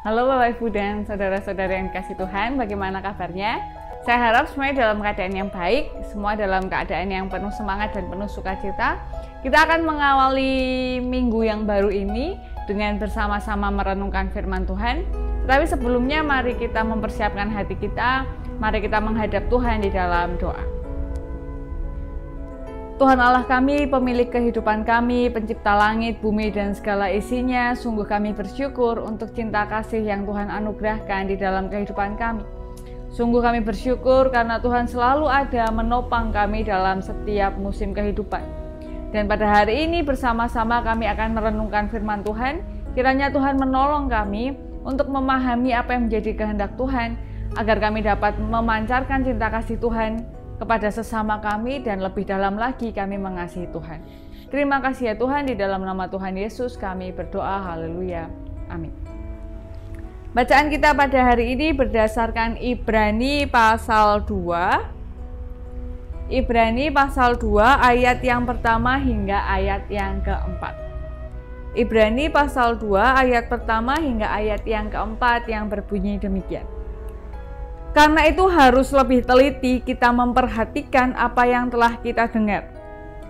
Halo Bapak Ibu dan saudara-saudara yang dikasihi Tuhan, bagaimana kabarnya? Saya harap semuanya dalam keadaan yang baik, semua dalam keadaan yang penuh semangat dan penuh sukacita. Kita akan mengawali minggu yang baru ini dengan bersama-sama merenungkan firman Tuhan. Tetapi sebelumnya mari kita mempersiapkan hati kita, mari kita menghadap Tuhan di dalam doa. Tuhan Allah kami, pemilik kehidupan kami, pencipta langit, bumi, dan segala isinya, sungguh kami bersyukur untuk cinta kasih yang Tuhan anugerahkan di dalam kehidupan kami. Sungguh kami bersyukur karena Tuhan selalu ada menopang kami dalam setiap musim kehidupan. Dan pada hari ini bersama-sama kami akan merenungkan firman Tuhan. Kiranya Tuhan menolong kami untuk memahami apa yang menjadi kehendak Tuhan, agar kami dapat memancarkan cinta kasih Tuhan kepada sesama kami dan lebih dalam lagi kami mengasihi Tuhan. Terima kasih ya Tuhan, di dalam nama Tuhan Yesus kami berdoa, haleluya, amin. Bacaan kita pada hari ini berdasarkan Ibrani pasal 2. Ibrani pasal 2 ayat yang pertama hingga ayat yang keempat. Ibrani pasal 2 ayat pertama hingga ayat yang keempat yang berbunyi demikian. Karena itu harus lebih teliti kita memperhatikan apa yang telah kita dengar,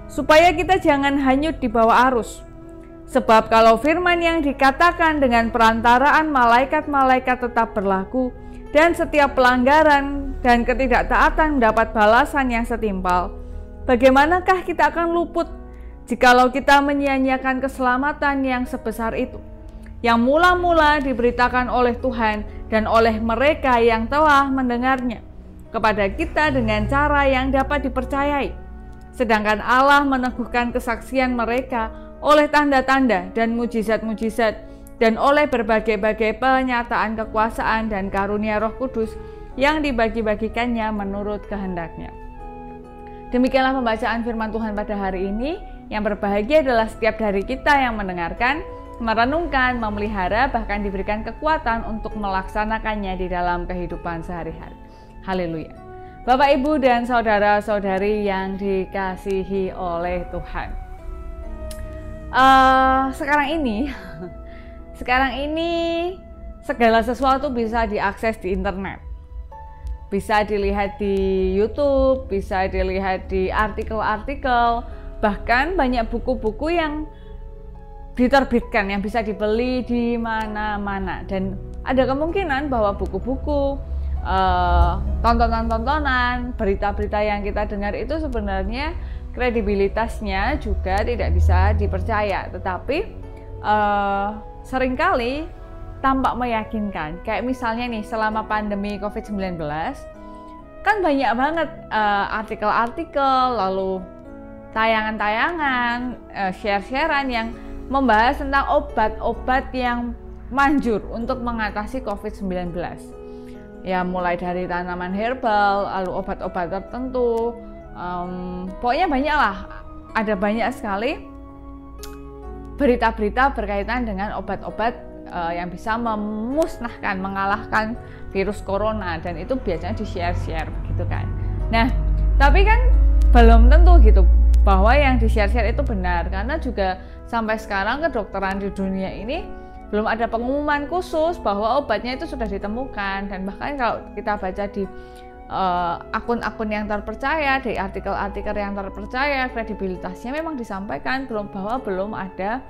supaya kita jangan hanyut di bawah arus. Sebab kalau firman yang dikatakan dengan perantaraan malaikat-malaikat tetap berlaku, dan setiap pelanggaran dan ketidaktaatan mendapat balasan yang setimpal, bagaimanakah kita akan luput jikalau kita menyia-nyiakan keselamatan yang sebesar itu, yang mula-mula diberitakan oleh Tuhan dan oleh mereka yang telah mendengarnya kepada kita dengan cara yang dapat dipercayai. Sedangkan Allah meneguhkan kesaksian mereka oleh tanda-tanda dan mujizat-mujizat dan oleh berbagai-bagai penyataan kekuasaan dan karunia Roh Kudus yang dibagi-bagikannya menurut kehendaknya. Demikianlah pembacaan firman Tuhan pada hari ini. Yang berbahagia adalah setiap dari kita yang mendengarkan, merenungkan, memelihara, bahkan diberikan kekuatan untuk melaksanakannya di dalam kehidupan sehari-hari. Haleluya. Bapak, Ibu, dan saudara-saudari yang dikasihi oleh Tuhan. Sekarang ini segala sesuatu bisa diakses di internet. Bisa dilihat di YouTube, bisa dilihat di artikel-artikel, bahkan banyak buku-buku yang diterbitkan yang bisa dibeli di mana-mana, dan ada kemungkinan bahwa buku-buku, tontonan-tontonan, berita-berita yang kita dengar itu sebenarnya kredibilitasnya juga tidak bisa dipercaya, tetapi seringkali tampak meyakinkan. Kayak misalnya nih, selama pandemi COVID-19 kan banyak banget artikel-artikel, lalu tayangan-tayangan, share-sharean yang membahas tentang obat-obat yang manjur untuk mengatasi COVID-19. Ya, mulai dari tanaman herbal, lalu obat-obat tertentu, pokoknya banyak lah, ada banyak sekali berita-berita berkaitan dengan obat-obat yang bisa memusnahkan, mengalahkan virus corona, dan itu biasanya di-share-share begitu kan. Nah, tapi kan belum tentu gitu bahwa yang di-share-share itu benar, karena juga sampai sekarang kedokteran di dunia ini belum ada pengumuman khusus bahwa obatnya itu sudah ditemukan. Dan bahkan kalau kita baca di akun-akun yang terpercaya, di artikel-artikel yang terpercaya, kredibilitasnya memang disampaikan bahwa belum ada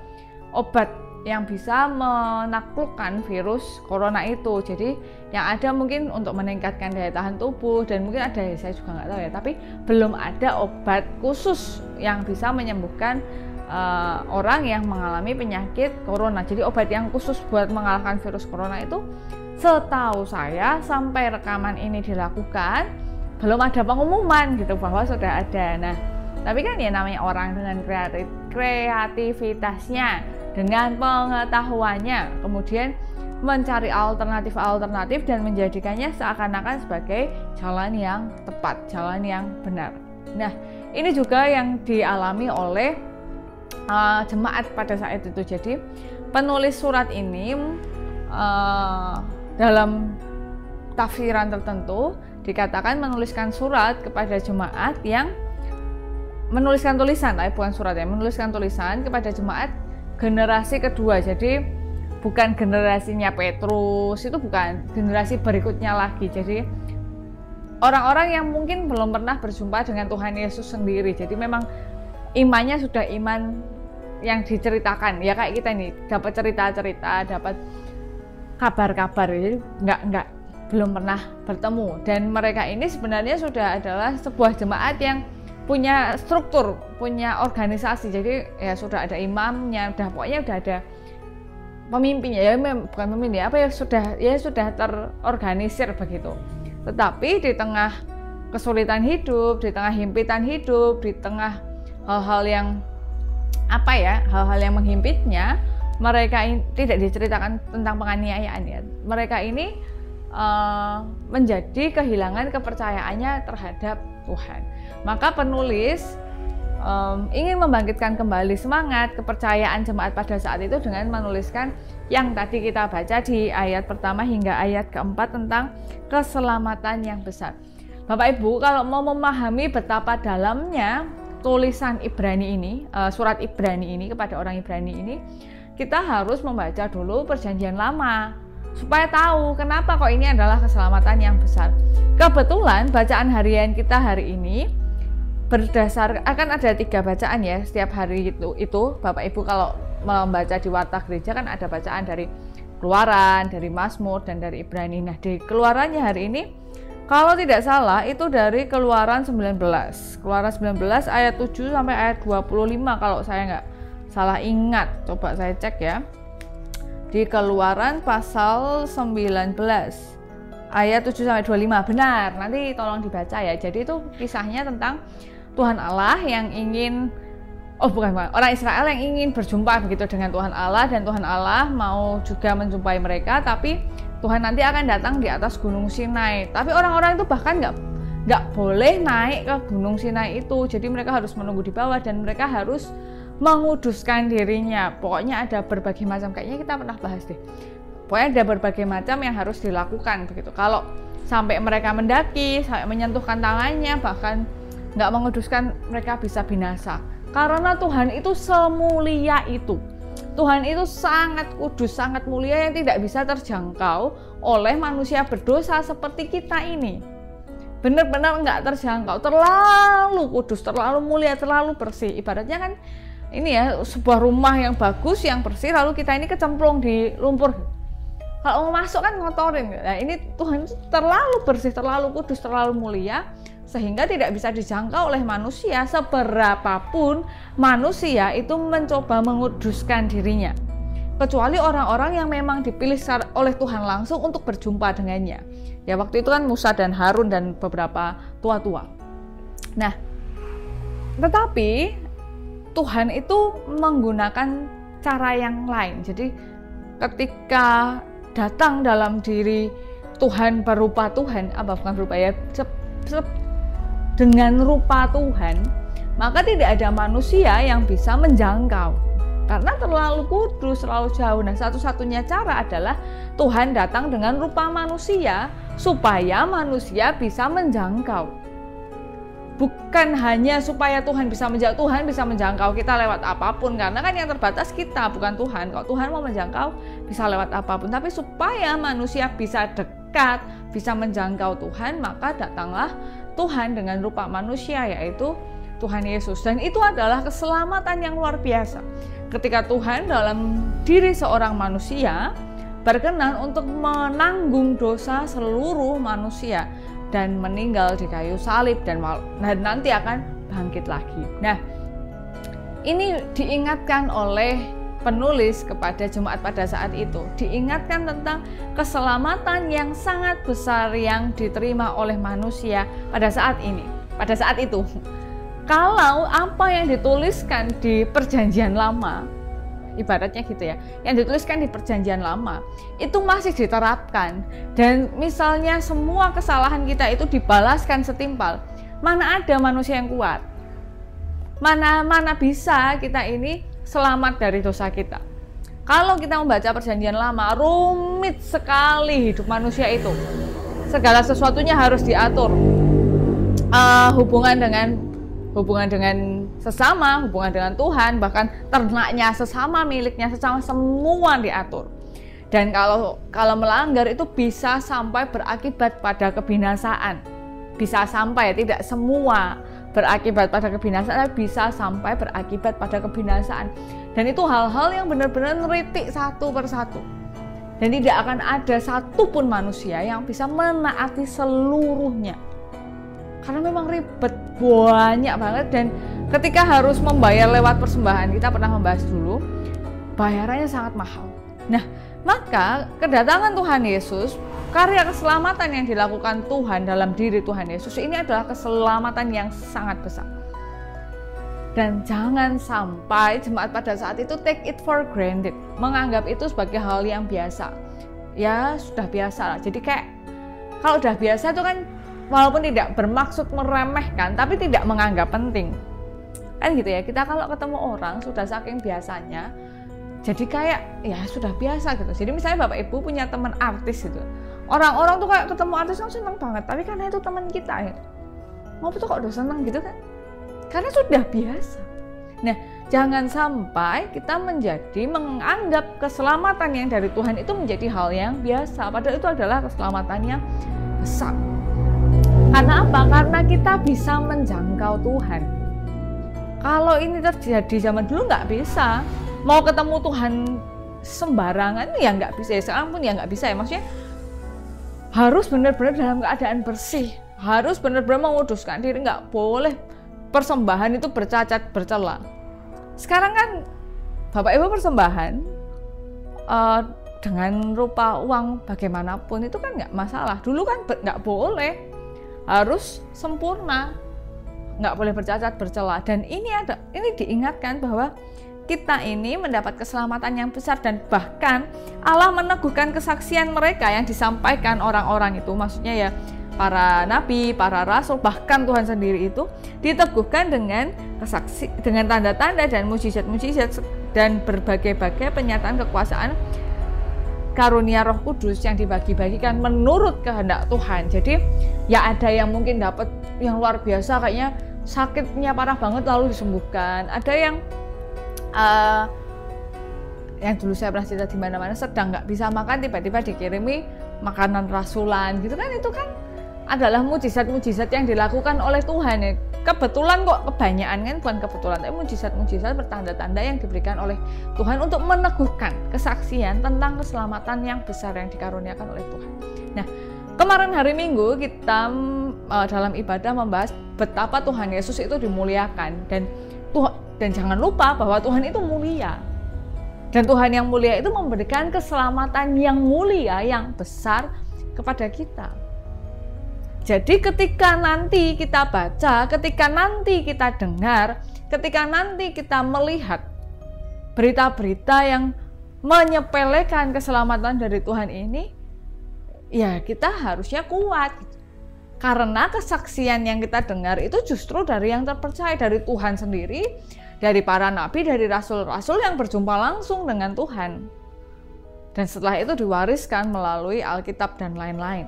obat yang bisa menaklukkan virus corona itu. Jadi yang ada mungkin untuk meningkatkan daya tahan tubuh, dan mungkin ada, saya juga nggak tahu ya, tapi belum ada obat khusus yang bisa menyembuhkan orang yang mengalami penyakit corona. Jadi obat yang khusus buat mengalahkan virus corona itu, setahu saya sampai rekaman ini dilakukan belum ada pengumuman gitu bahwa sudah ada. Nah, tapi kan ya namanya orang dengan kreativitasnya, dengan pengetahuannya, kemudian mencari alternatif-alternatif dan menjadikannya seakan-akan sebagai jalan yang tepat, jalan yang benar. Nah, ini juga yang dialami oleh jemaat pada saat itu. Jadi penulis surat ini dalam tafsiran tertentu dikatakan menuliskan surat kepada jemaat yang menuliskan tulisan, bukan surat ya, menuliskan tulisan kepada jemaat generasi kedua. Jadi bukan generasinya Petrus, itu bukan generasi berikutnya lagi. Jadi orang-orang yang mungkin belum pernah berjumpa dengan Tuhan Yesus sendiri. Jadi memang imannya sudah iman yang diceritakan. Ya kayak kita nih, dapat cerita-cerita, dapat kabar-kabar. Jadi belum pernah bertemu. Dan mereka ini sebenarnya sudah adalah sebuah jemaat yang punya struktur, punya organisasi. Jadi ya sudah ada imamnya, pokoknya udah ada pemimpinnya. Ya bukan pemimpin ya, sudah terorganisir begitu. Tetapi di tengah kesulitan hidup, di tengah himpitan hidup, di tengah hal-hal yang hal-hal yang menghimpitnya, mereka ini tidak diceritakan tentang penganiayaan ya. Mereka ini menjadi kehilangan kepercayaannya terhadap Tuhan. Maka penulis ingin membangkitkan kembali semangat kepercayaan jemaat pada saat itu dengan menuliskan yang tadi kita baca di ayat pertama hingga ayat keempat tentang keselamatan yang besar. Bapak Ibu, kalau mau memahami betapa dalamnya tulisan Ibrani ini, surat Ibrani ini kepada orang Ibrani ini, kita harus membaca dulu Perjanjian Lama supaya tahu kenapa kok ini adalah keselamatan yang besar. Kebetulan bacaan harian kita hari ini berdasar akan ada 3 bacaan ya setiap hari itu Bapak Ibu kalau membaca di Warta Gereja kan ada bacaan dari Keluaran, dari Mazmur, dan dari Ibrani. Nah di Keluarannya hari ini kalau tidak salah itu dari Keluaran 19 ayat 7 sampai ayat 25 kalau saya nggak salah ingat. Coba saya cek ya, di Keluaran pasal 19 ayat 7 sampai 25. Benar, nanti tolong dibaca ya. Jadi itu kisahnya tentang Tuhan Allah yang ingin orang Israel yang ingin berjumpa begitu dengan Tuhan Allah, dan Tuhan Allah mau juga menjumpai mereka, tapi Tuhan nanti akan datang di atas Gunung Sinai. Tapi orang-orang itu bahkan nggak boleh naik ke Gunung Sinai itu, jadi mereka harus menunggu di bawah dan mereka harus menguduskan dirinya. Pokoknya ada berbagai macam, kayaknya kita pernah bahas deh. Pokoknya ada berbagai macam yang harus dilakukan begitu. Kalau sampai mereka mendaki, sampai menyentuhkan tangannya, bahkan nggak menguduskan, mereka bisa binasa. Karena Tuhan itu semulia itu. Tuhan itu sangat kudus, sangat mulia yang tidak bisa terjangkau oleh manusia berdosa seperti kita ini. Benar-benar nggak terjangkau, terlalu kudus, terlalu mulia, terlalu bersih. Ibaratnya kan ini ya sebuah rumah yang bagus, yang bersih, lalu kita ini kecemplung di lumpur. Kalau mau masuk kan ngotorin. Nah ini Tuhan itu terlalu bersih, terlalu kudus, terlalu mulia, sehingga tidak bisa dijangkau oleh manusia seberapapun manusia itu mencoba menguduskan dirinya, kecuali orang-orang yang memang dipilih oleh Tuhan langsung untuk berjumpa dengannya. Ya waktu itu kan Musa dan Harun dan beberapa tua-tua. Nah, tetapi Tuhan itu menggunakan cara yang lain. Jadi ketika datang dalam diri Tuhan berupa Tuhan, bukan berupa ya, dengan rupa Tuhan, maka tidak ada manusia yang bisa menjangkau karena terlalu kudus, terlalu jauh. Nah, satu-satunya cara adalah Tuhan datang dengan rupa manusia supaya manusia bisa menjangkau. Bukan hanya supaya Tuhan bisa menjangkau, Tuhan bisa menjangkau kita lewat apapun, karena kan yang terbatas kita, bukan Tuhan. Kalau Tuhan mau menjangkau bisa lewat apapun, tapi supaya manusia bisa dekat, bisa menjangkau Tuhan, maka datanglah Tuhan dengan rupa manusia, yaitu Tuhan Yesus. Dan itu adalah keselamatan yang luar biasa. Ketika Tuhan dalam diri seorang manusia berkenan untuk menanggung dosa seluruh manusia dan meninggal di kayu salib dan nanti akan bangkit lagi. Nah, ini diingatkan oleh penulis kepada jemaat pada saat itu, diingatkan tentang keselamatan yang sangat besar yang diterima oleh manusia pada saat ini, pada saat itu. Kalau apa yang dituliskan di Perjanjian Lama, ibaratnya gitu ya, yang dituliskan di Perjanjian Lama itu masih diterapkan, dan misalnya semua kesalahan kita itu dibalaskan setimpal, mana ada manusia yang kuat, mana bisa kita ini selamat dari dosa kita. Kalau kita membaca Perjanjian Lama, rumit sekali hidup manusia itu. Segala sesuatunya harus diatur. Hubungan dengan sesama, hubungan dengan Tuhan, bahkan ternaknya sesama, miliknya sesama, semua diatur. Dan kalau melanggar itu bisa sampai berakibat pada kebinasaan. Bisa sampai, tidak semua berakibat pada kebinasaan, tapi bisa sampai berakibat pada kebinasaan. Dan itu hal-hal yang benar-benar neritik satu persatu. Dan tidak akan ada satupun manusia yang bisa menaati seluruhnya. Karena memang ribet, banyak banget. Dan ketika harus membayar lewat persembahan, kita pernah membahas dulu, bayarannya sangat mahal. Nah, maka kedatangan Tuhan Yesus, karya keselamatan yang dilakukan Tuhan dalam diri Tuhan Yesus ini adalah keselamatan yang sangat besar. Dan jangan sampai jemaat pada saat itu take it for granted, menganggap itu sebagai hal yang biasa. Ya sudah biasa lah. Jadi kayak kalau udah biasa itu kan walaupun tidak bermaksud meremehkan, tapi tidak menganggap penting. Kan gitu ya, kita kalau ketemu orang sudah saking biasanya, jadi kayak ya sudah biasa gitu. Jadi misalnya Bapak Ibu punya teman artis gitu, orang-orang tuh kayak ketemu artis kan seneng banget, tapi karena itu teman kita ya, mau tuh kok udah seneng gitu kan? Karena sudah biasa. Nah, jangan sampai kita menganggap keselamatan yang dari Tuhan itu menjadi hal yang biasa, padahal itu adalah keselamatan yang besar. Karena apa? Karena kita bisa menjangkau Tuhan. Kalau ini terjadi zaman dulu nggak bisa. Mau ketemu Tuhan sembarangan ya nggak bisa. Ya, sekarang pun ya nggak bisa ya. Maksudnya harus benar-benar dalam keadaan bersih. Harus benar-benar menguduskan diri. Nggak boleh persembahan itu bercacat bercela. Sekarang kan Bapak Ibu persembahan dengan rupa uang bagaimanapun itu kan nggak masalah. Dulu kan nggak boleh, harus sempurna, nggak boleh bercacat bercela. Dan ini diingatkan bahwa kita ini mendapat keselamatan yang besar, dan bahkan Allah meneguhkan kesaksian mereka yang disampaikan orang-orang itu, maksudnya ya para nabi, para rasul, bahkan Tuhan sendiri itu diteguhkan dengan tanda-tanda dan mujizat-mujizat dan berbagai-bagai penyataan kekuasaan karunia Roh Kudus yang dibagi-bagikan menurut kehendak Tuhan. Jadi ya ada yang mungkin dapat yang luar biasa, kayaknya sakitnya parah banget lalu disembuhkan. Ada yang dulu saya pernah cerita di mana-mana, sedang nggak bisa makan tiba-tiba dikirimi makanan rasulan gitu kan. Itu kan adalah mujizat-mujizat yang dilakukan oleh Tuhan ya. Kebetulan kok, kebanyakan kan bukan kebetulan, tapi mujizat-mujizat bertanda-tanda yang diberikan oleh Tuhan untuk meneguhkan kesaksian tentang keselamatan yang besar yang dikaruniakan oleh Tuhan. Nah, kemarin hari Minggu kita dalam ibadah membahas betapa Tuhan Yesus itu dimuliakan, dan jangan lupa bahwa Tuhan itu mulia. Dan Tuhan yang mulia itu memberikan keselamatan yang mulia, yang besar kepada kita. Jadi ketika nanti kita baca, ketika nanti kita dengar, ketika nanti kita melihat berita-berita yang menyepelekan keselamatan dari Tuhan ini, ya kita harusnya kuat. Karena kesaksian yang kita dengar itu justru dari yang terpercaya, dari Tuhan sendiri, dari para nabi, dari rasul-rasul yang berjumpa langsung dengan Tuhan. Dan setelah itu diwariskan melalui Alkitab dan lain-lain.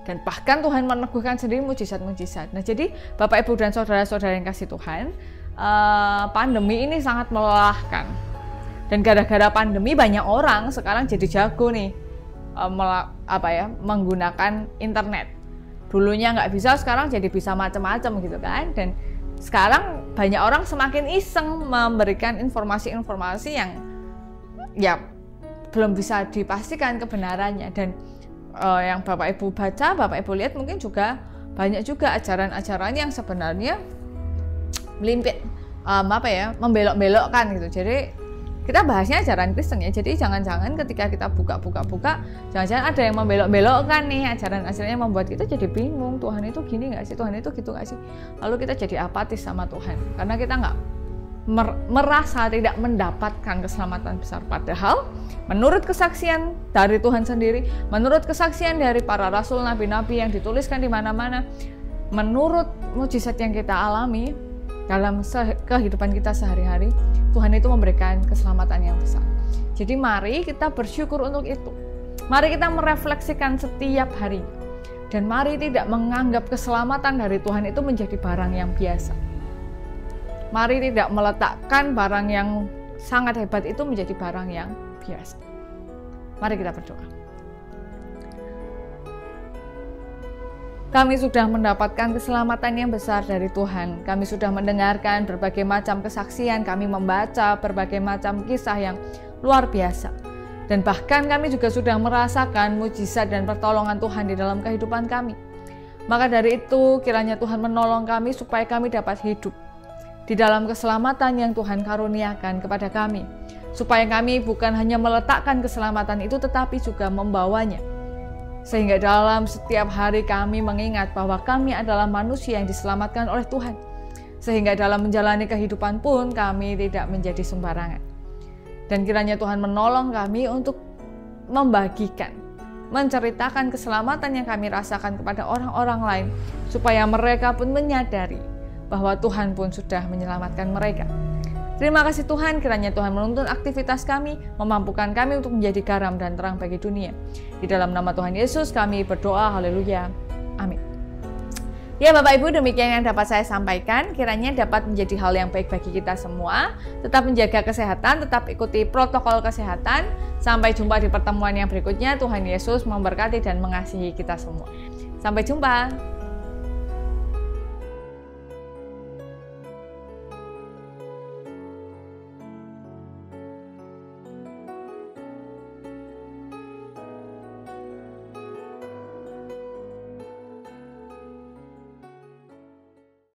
Dan bahkan Tuhan meneguhkan sendiri mujizat-mujizat. Nah, jadi Bapak Ibu dan saudara-saudara yang kasih Tuhan, pandemi ini sangat melelahkan. Dan gara-gara pandemi banyak orang sekarang jadi jago nih menggunakan internet. Dulunya nggak bisa, sekarang jadi bisa macam-macam gitu kan. Dan sekarang banyak orang semakin iseng memberikan informasi-informasi yang ya belum bisa dipastikan kebenarannya. Dan yang Bapak Ibu baca, Bapak Ibu lihat mungkin juga banyak juga ajaran-ajaran yang sebenarnya membelok-belokkan gitu. Jadi kita bahasnya ajaran Kristen ya. Jadi jangan-jangan ketika kita buka, jangan-jangan ada yang membelok-belokkan nih ajaran-ajaran yang membuat kita jadi bingung. Tuhan itu gini nggak sih? Tuhan itu gitu nggak sih? Lalu kita jadi apatis sama Tuhan karena kita nggak merasa tidak mendapatkan keselamatan besar. Padahal menurut kesaksian dari Tuhan sendiri, menurut kesaksian dari para rasul, nabi-nabi yang dituliskan di mana-mana, menurut mujizat yang kita alami dalam kehidupan kita sehari-hari, Tuhan itu memberikan keselamatan yang besar. Jadi mari kita bersyukur untuk itu. Mari kita merefleksikan setiap hari. Dan mari tidak menganggap keselamatan dari Tuhan itu menjadi barang yang biasa. Mari tidak meletakkan barang yang sangat hebat itu menjadi barang yang biasa. Mari kita berdoa. Kami sudah mendapatkan keselamatan yang besar dari Tuhan. Kami sudah mendengarkan berbagai macam kesaksian, kami membaca berbagai macam kisah yang luar biasa. Dan bahkan kami juga sudah merasakan mujizat dan pertolongan Tuhan di dalam kehidupan kami. Maka dari itu, kiranya Tuhan menolong kami supaya kami dapat hidup di dalam keselamatan yang Tuhan karuniakan kepada kami. Supaya kami bukan hanya meletakkan keselamatan itu, tetapi juga membawanya. Sehingga dalam setiap hari kami mengingat bahwa kami adalah manusia yang diselamatkan oleh Tuhan. Sehingga dalam menjalani kehidupan pun kami tidak menjadi sembarangan. Dan kiranya Tuhan menolong kami untuk membagikan, menceritakan keselamatan yang kami rasakan kepada orang-orang lain. Supaya mereka pun menyadari bahwa Tuhan pun sudah menyelamatkan mereka. Terima kasih Tuhan, kiranya Tuhan menuntun aktivitas kami, memampukan kami untuk menjadi garam dan terang bagi dunia. Di dalam nama Tuhan Yesus kami berdoa, haleluya, amin. Ya Bapak Ibu, demikian yang dapat saya sampaikan, kiranya dapat menjadi hal yang baik bagi kita semua. Tetap menjaga kesehatan, tetap ikuti protokol kesehatan. Sampai jumpa di pertemuan yang berikutnya. Tuhan Yesus memberkati dan mengasihi kita semua. Sampai jumpa.